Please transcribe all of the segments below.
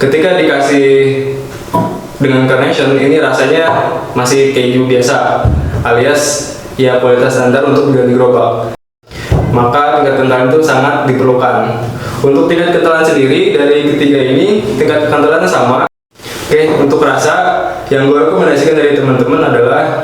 Ketika dikasih dengan carnation, ini rasanya masih keju biasa, alias ya kualitas standar untuk di gerobak. Maka tingkat kentalan itu sangat diperlukan. Untuk tingkat kentalan sendiri dari ketiga ini tingkat kentalannya sama. Oke, untuk rasa yang gue rekomendasikan dari teman-teman adalah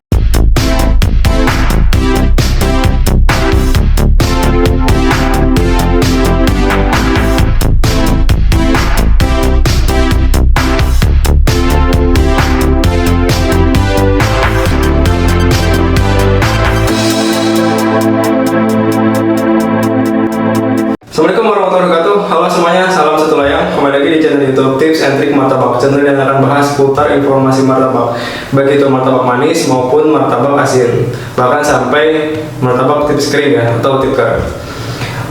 Assalamualaikum warahmatullahi wabarakatuh. Halo semuanya, salam satu layang. Kembali lagi di channel YouTube Tips and Trick Martabak, channel yang akan bahas seputar informasi martabak, baik itu martabak manis maupun martabak asin, bahkan sampai martabak tips kering ya, atau tipker.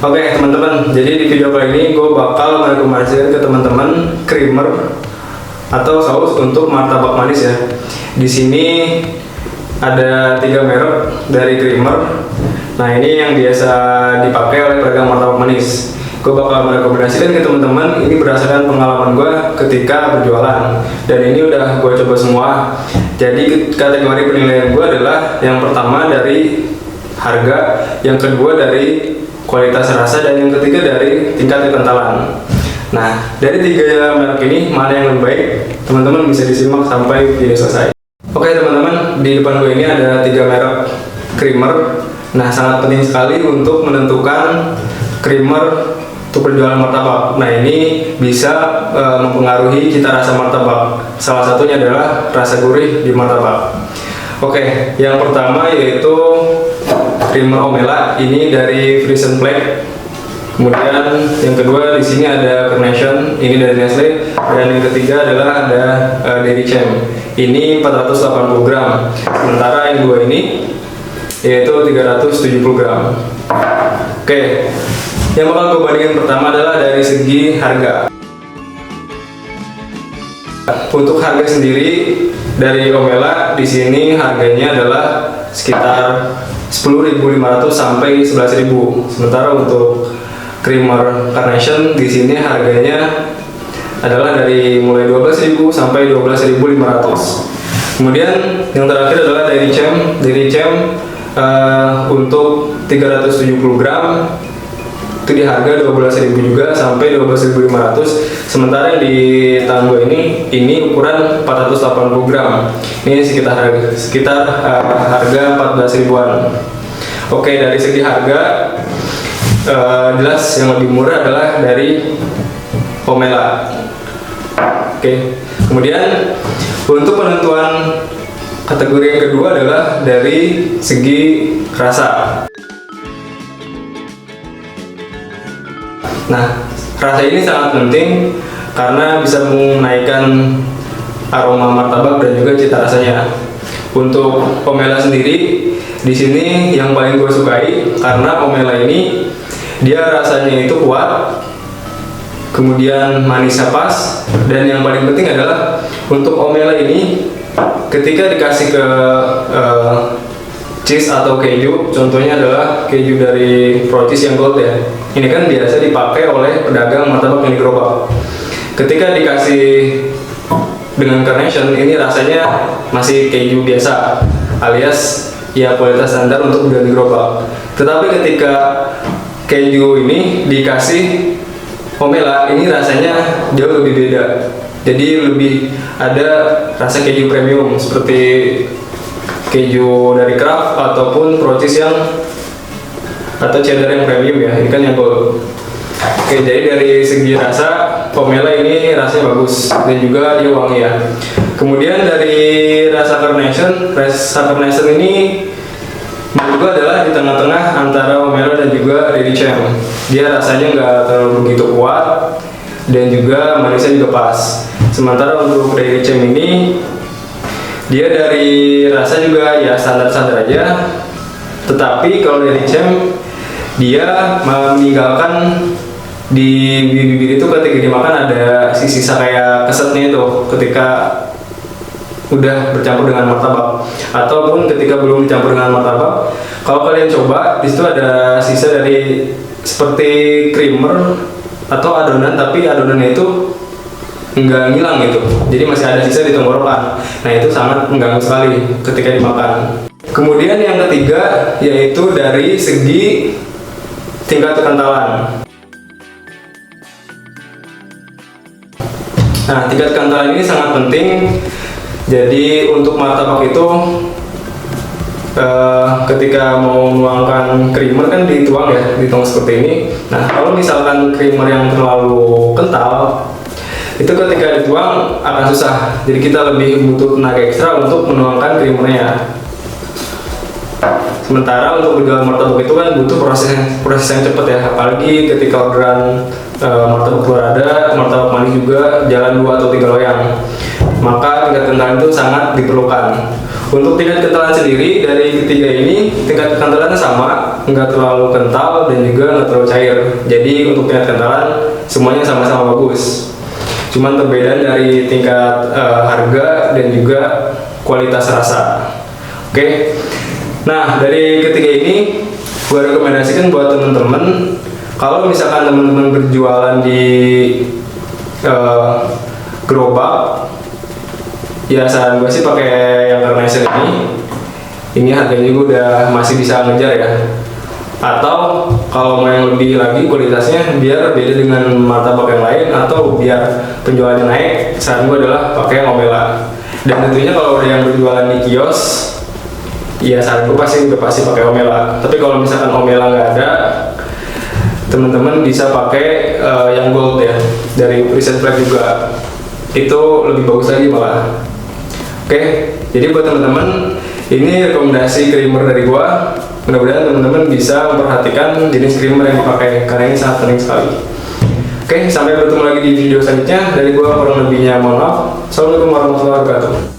Oke teman-teman, jadi di video kali ini gue bakal merekomendasikan ke teman-teman creamer atau saus untuk martabak manis ya. Di sini ada 3 merek dari creamer. Nah ini yang biasa dipakai oleh pedagang martabak manis. Gue bakal merekomendasikan ke teman-teman ini berdasarkan pengalaman gue ketika berjualan. Dan ini udah gue coba semua. Jadi kategori penilaian gue adalah yang pertama dari harga, yang kedua dari kualitas rasa, dan yang ketiga dari tingkat kekentalan. Nah dari 3 merek ini mana yang lebih baik? Teman-teman bisa disimak sampai video selesai. Oke teman-teman, di depan gue ini ada 3 merek creamer. Nah, sangat penting sekali untuk menentukan creamer untuk berjualan martabak. Nah, ini bisa mempengaruhi cita rasa martabak. Salah satunya adalah rasa gurih di martabak. Oke, yang pertama yaitu creamer Omela. Ini dari Frisian Flake. Kemudian yang kedua di sini ada Carnation. Ini dari Nestle. Dan yang ketiga adalah ada Dairy Champ. Ini 480 gram. Sementara yang dua ini yaitu 370 gram. Oke, yang bakal gue bandingin pertama adalah dari segi harga. Untuk harga sendiri dari Omela di sini harganya adalah sekitar 10.500 sampai 11.000. Sementara untuk creamer Carnation di sini harganya adalah dari mulai 12.000 sampai 12.500. Kemudian yang terakhir adalah Dairy Champ. Dairy Champ untuk 370 gram itu di harga 12.000 juga sampai 12.500. Sementara yang di tangan gue ini ukuran 480 gram. Ini sekitar harga 14 ribuan. Oke, dari segi harga jelas yang lebih murah adalah dari Omela. Oke, kemudian untuk penentuan kategori yang kedua adalah dari segi rasa. Nah, rasa ini sangat penting karena bisa menaikkan aroma martabak dan juga cita rasanya. Untuk Omela sendiri, di sini yang paling gue sukai karena Omela ini dia rasanya itu kuat, kemudian manisnya pas, dan yang paling penting adalah untuk Omela ini ketika dikasih ke cheese atau keju, contohnya adalah keju dari Pro-Cheese yang gold ya. Ini kan biasa dipakai oleh pedagang martabak yang di gerobak. Ketika dikasih dengan Carnation, ini rasanya masih keju biasa, alias ya kualitas standar untuk di gerobak. Tetapi ketika keju ini dikasih Omela, ini rasanya jauh lebih beda. Jadi lebih ada rasa keju premium seperti keju dari Kraft ataupun Pro-Cheese atau cheddar yang premium ya. Ini kan yang gold. Oke, jadi dari segi rasa Omela ini rasanya bagus dan juga dia wangi ya. Kemudian dari rasa Carnation ini menurut gue adalah di tengah-tengah antara Omela dan juga Dairy Champ. Dia rasanya nggak terlalu begitu kuat dan juga manisnya juga pas. Sementara untuk Dairy Champ ini dia dari rasa juga ya standar-standar aja. Tetapi kalau Dairy Champ dia meninggalkan di bibir itu ketika dimakan ada sisa kayak kesetnya itu ketika udah bercampur dengan martabak, ataupun ketika belum dicampur dengan martabak. Kalau kalian coba, di situ ada sisa dari seperti creamer atau adonan, tapi adonannya itu nggak ngilang gitu, jadi masih ada sisa di tenggorokan. Nah itu sangat mengganggu sekali ketika dimakan. Kemudian yang ketiga yaitu dari segi tingkat kekentalan. Nah tingkat kekentalan ini sangat penting. Jadi untuk martabak itu ketika mau menuangkan creamer kan dituang ya, dituang seperti ini. Nah kalau misalkan creamer yang terlalu kental, itu ketika dituang akan susah. Jadi kita lebih butuh tenaga ekstra untuk menuangkan creamernya. Sementara untuk berjualan martabak itu kan butuh proses yang cepat ya, apalagi ketika orderan martabak telur ada, martabak manis juga jalan 2 atau 3 loyang. Maka tingkat kentalan itu sangat diperlukan. Untuk tingkat kentalan sendiri dari ketiga ini, tingkat kentalannya sama, nggak terlalu kental dan juga nggak terlalu cair. Jadi untuk tingkat kentalan semuanya sama-sama bagus. Cuman perbedaan dari tingkat harga dan juga kualitas rasa. Oke. Nah dari ketiga ini, gue rekomendasikan buat temen-temen kalau misalkan temen-temen berjualan di gerobak, ya saran gue sih pakai yang Carnation ini. Ini harganya juga udah masih bisa ngejar ya. Atau kalau mau yang lebih lagi kualitasnya biar beda dengan martabak yang lain atau biar penjualannya naik, saran gue adalah pakai Omela. Dan tentunya kalau ada yang berjualan di kios, ya saran gue pasti pakai Omela. Tapi kalau misalkan Omela nggak ada, teman-teman bisa pakai yang gold ya, dari Reset Flag juga. Itu lebih bagus lagi malah. Oke, jadi buat teman-teman, ini rekomendasi creamer dari gua. Mudah-mudahan teman-teman bisa memperhatikan jenis creamer yang dipakai karena ini sangat penting sekali. Oke, sampai bertemu lagi di video selanjutnya. Dari gua kurang lebihnya mohon maaf. Assalamualaikum warahmatullahi wabarakatuh.